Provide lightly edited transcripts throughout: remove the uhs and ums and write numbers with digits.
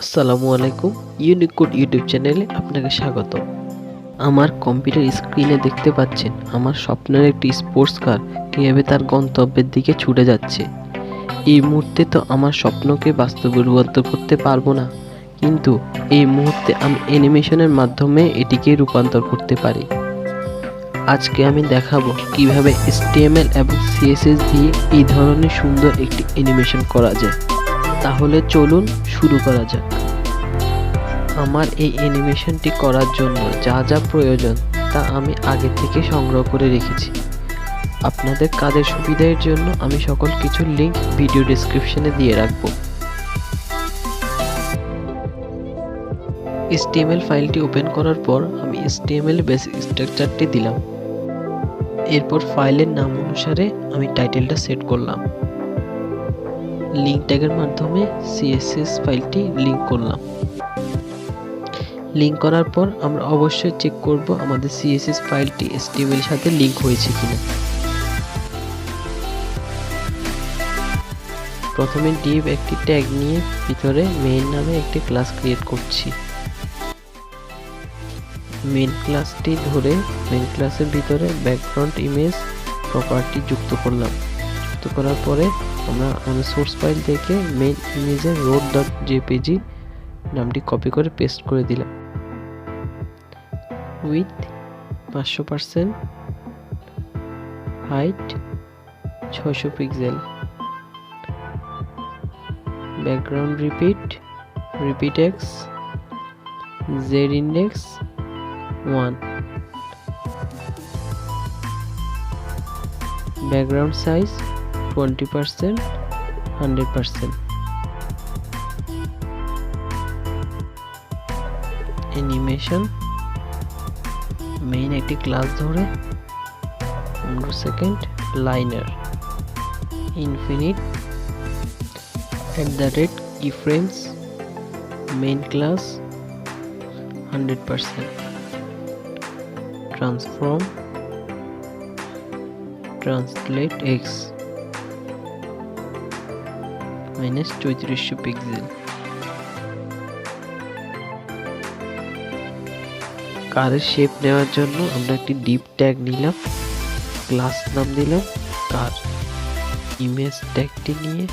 আসসালামু আলাইকুম। Unique code YouTube চ্যানেলে আপনাকে স্বাগত। আমার কম্পিউটার স্ক্রিনে দেখতে পাচ্ছেন আমার স্বপ্নের একটি স্পোর্টস কার কীভাবে তার গন্তব্যের দিকে ছুটে যাচ্ছে। এই মুহূর্তে তো আমার স্বপ্নকে বাস্তবে রূপান্তর করতে পারবো না, কিন্তু এই মুহূর্তে আমি অ্যানিমেশনের মাধ্যমে এটিকে রূপান্তর করতে পারি। আজকে আমি দেখাবো কিভাবে HTML এবং CSS দিয়ে এই ধরনের সুন্দর একটি অ্যানিমেশন করা যায়। তাহলে চলুন শুরু করা যাক। আমার এই অ্যানিমেশনটি করার জন্য যা যা প্রয়োজন তা আমি আগে থেকে সংগ্রহ করে রেখেছি। আপনাদের কাজের সুবিধার জন্য আমি সকল কিছুর লিংক ভিডিও ডেসক্রিপশনে দিয়ে রাখবো। HTML ফাইলটি ওপেন করার পর আমি HTML বেসিক স্ট্রাকচারটি দিলাম। এরপর ফাইলের নাম অনুসারে আমি টাইটেলটা সেট করলাম। লিঙ্ক ট্যাগের মাধ্যমে CSS ফাইলটি লিঙ্ক করলাম। লিঙ্ক করার পর আমরা অবশ্যই চেক করব আমাদের CSS ফাইলটি HTML এর সাথে লিঙ্ক হয়েছে কিনা। প্রথমে div একটি ট্যাগ নিয়ে ভিতরে মেইন নামে একটি ক্লাস ক্রিয়েট করছি। মেইন ক্লাসটি ধরে মেইন ক্লাসের ভিতরে ব্যাকগ্রাউন্ড ইমেজ প্রপার্টি যুক্ত করলাম। যুক্ত করার পরে আমরা আমাদের সোর্স ফাইল থেকে মেইন ইমেজের road.jpg নামটি কপি করে পেস্ট করে দিলাম। Width 500%, height 600 pixel, background repeat x, z index 1, background size 20%, 100%। Animation main একটি ক্লাস ধরে 15 second, linear infinite @keyframes, main class 100%, transform translate x -3400 pixel. কারের শেপ নেওয়ার জন্য আমরা একটি ডিপ ট্যাগ নিলাম, ক্লাস নাম দিলাম কার। ইমেজ ট্যাগটি নিয়ে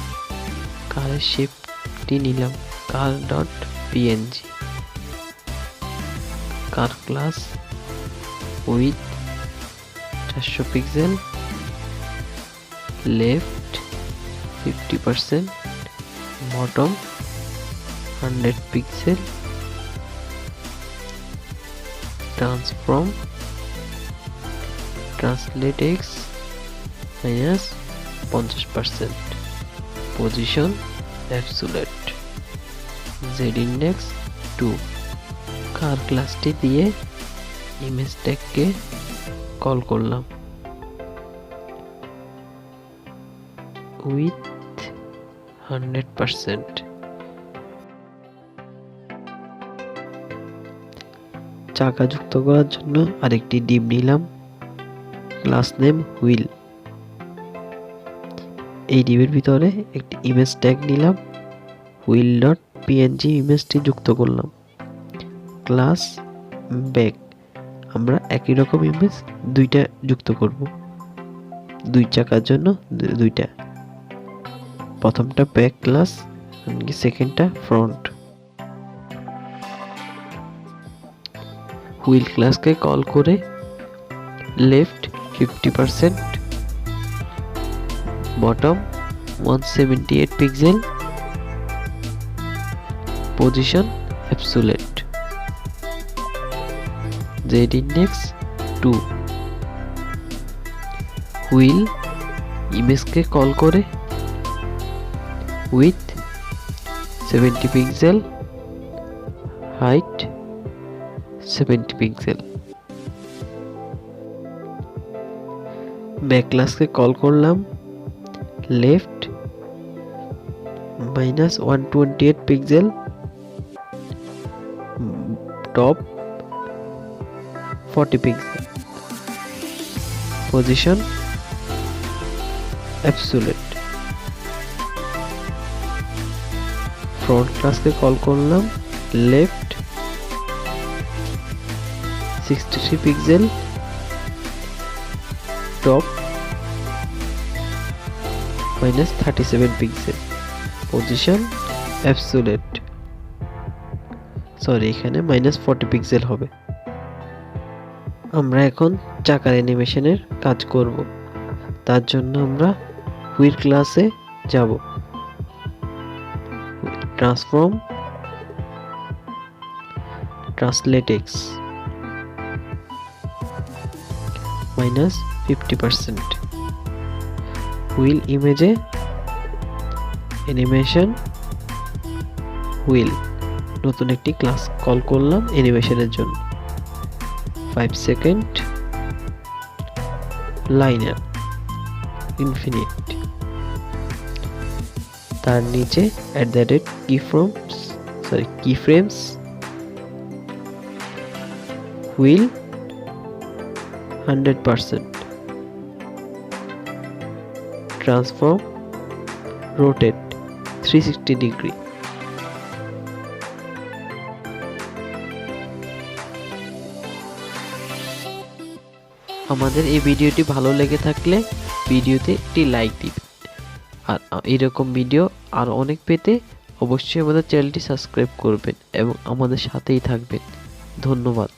কারের শেপটি নিলাম car.png। Car class with 400 pixel, left 50%, bottom 100 pixel, transform translate x -50%, position absolute, z index 2। কার ক্লাসটি দিয়ে ইমেজ ট্যাগকে কল করলাম উইথ 100%। চাকা যুক্ত করার জন্য আরেকটি ডিভ নিলাম, ক্লাস নেম হুইল। এই ডিভের ভিতরে একটি ইমেজ ট্যাগ নিলাম, wheel.png ইমেজটি যুক্ত করলাম, ক্লাস ব্যাক। আমরা একই রকম ইমেজ দুইটা যুক্ত করব, দুই চাকার জন্য দুইটা। প্রথমটা ব্যাক ক্লাস, সেকেন্ডটা ফ্রন্ট। হুইল ক্লাসকে কল করে left 50%, bottom 178 pixel, position absolute, z index 2। Wheel ইমেজকে কল করে width 70 pixel, height 70 pixel. Back ক্লাসকে কল করলাম left -128 pixel, top 40 pixel, position absolute. Front ক্লাসকে কল করলাম, left 63 pixel, top -37 pixel, position absolute, sorry এখানে -40 pixel হবে। আমরা এখন চাকার অ্যানিমেশনের কাজ করব। তার জন্য আমরা হুইল ক্লাসে যাব, ট্রান্সফর্ম ট্রান্সলেটেক্স -50%, হুইল ইমেজে অ্যানিমেশন হুইল, নতুন একটি ক্লাস কল করলাম অ্যানিমেশনের জন্য, 5 সেকেন্ড, লাইনার ইনফিনিট, তার নিচে keyframes wheel 100%, transform rotate 360 degree. আমাদের এই ভিডিওটি ভালো লেগে থাকলে ভিডিওতে একটি লাইক দিবেন, আর এরকম ভিডিও আর অনেক পেতে অবশ্যই আমাদের চ্যানেলটি সাবস্ক্রাইব করবেন এবং আমাদের সাথেই থাকবেন। ধন্যবাদ।